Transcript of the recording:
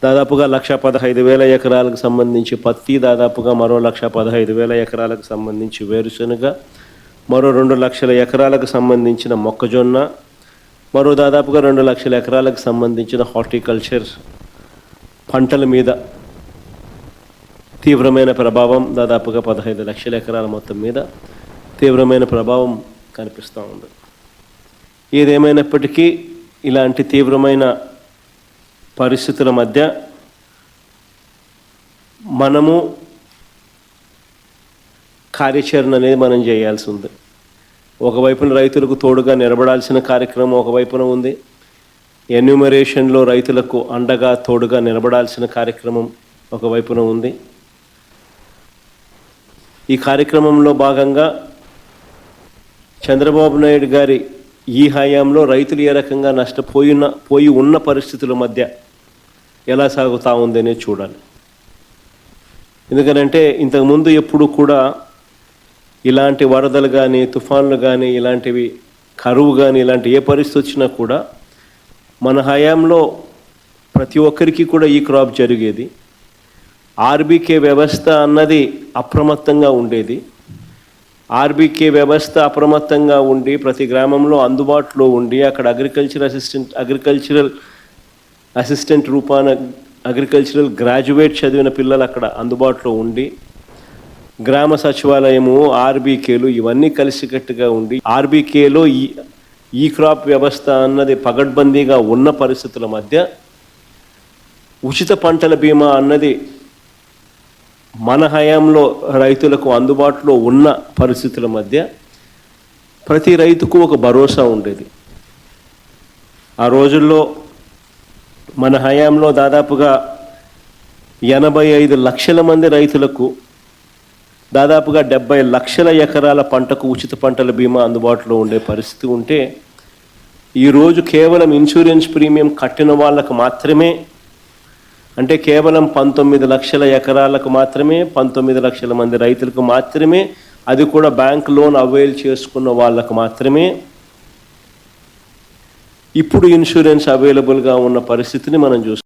దాదాపుగా 1,15,000 ఎకరాలకు సంబంధించి పత్తి, దాదాపుగా మరో 1,15,000 ఎకరాలకు సంబంధించి వేరుశనగ, మరో 2 లక్షల ఎకరాలకు సంబంధించిన మొక్కజొన్న, మరో దాదాపుగా 2 లక్షల ఎకరాలకు సంబంధించిన హార్టికల్చర్ పంటల మీద తీవ్రమైన ప్రభావం, దాదాపుగా 15 లక్షల ఎకరాల మొత్తం మీద తీవ్రమైన ప్రభావం కనిపిస్తూ ఉంది. ఏదేమైనప్పటికీ ఇలాంటి తీవ్రమైన పరిస్థితుల మధ్య మనము కార్యాచరణ అనేది మనం చేయాల్సి ఉంది. ఒకవైపున రైతులకు తోడుగా నిలబడాల్సిన కార్యక్రమం ఒకవైపున ఉంది. ఎన్యూమరేషన్లో రైతులకు అండగా తోడుగా నిలబడాల్సిన కార్యక్రమం ఒకవైపున ఉంది. ఈ కార్యక్రమంలో భాగంగా చంద్రబాబు నాయుడు గారి ఈ హయాంలో రైతులు ఏ రకంగా నష్టపోయి ఉన్న పరిస్థితుల మధ్య ఎలా సాగుతూ ఉందనే చూడాలి. ఎందుకనంటే ఇంతకుముందు ఎప్పుడు కూడా ఇలాంటి వరదలు కానీ, తుఫాన్లు కానీ, ఇలాంటివి కరువు కానీ, ఇలాంటి ఏ పరిస్థితి వచ్చినా కూడా మన హయాంలో ప్రతి ఒక్కరికి కూడా ఈ క్రాప్ జరిగేది. ఆర్బీకే వ్యవస్థ అన్నది అప్రమత్తంగా ఉండేది. ఆర్బీకే వ్యవస్థ అప్రమత్తంగా ఉండి ప్రతి గ్రామంలో అందుబాటులో ఉండి అక్కడ అగ్రికల్చరల్ అసిస్టెంట్ రూపాన అగ్రికల్చరల్ గ్రాడ్యుయేట్ చదివిన పిల్లలు అక్కడ అందుబాటులో ఉండి, గ్రామ సచివాలయము, ఆర్బీకేలు ఇవన్నీ కలిసికట్టుగా ఉండి ఆర్బీకేలో ఈ క్రాప్ వ్యవస్థ అన్నది పగడ్బందీగా ఉన్న పరిస్థితుల మధ్య ఉచిత పంటల బీమా అన్నది మన హయాంలో రైతులకు అందుబాటులో ఉన్న పరిస్థితుల మధ్య ప్రతి రైతుకు ఒక భరోసా ఉండేది. ఆ రోజుల్లో మన హయాంలో దాదాపుగా 85 లక్షల మంది రైతులకు దాదాపుగా 70 లక్షల ఎకరాల పంటకు ఉచిత పంటల బీమా అందుబాటులో ఉండే పరిస్థితి ఉంటే, ఈరోజు కేవలం ఇన్సూరెన్స్ ప్రీమియం కట్టిన వాళ్ళకు మాత్రమే, అంటే కేవలం 19 లక్షల ఎకరాలకు మాత్రమే, 19 లక్షల మంది రైతులకు మాత్రమే, అది కూడా బ్యాంక్ లోన్ అవైల్ చేసుకున్న వాళ్ళకు మాత్రమే ఇప్పుడు ఇన్సూరెన్స్ అవైలబుల్గా ఉన్న పరిస్థితిని మనం చూస్తాం.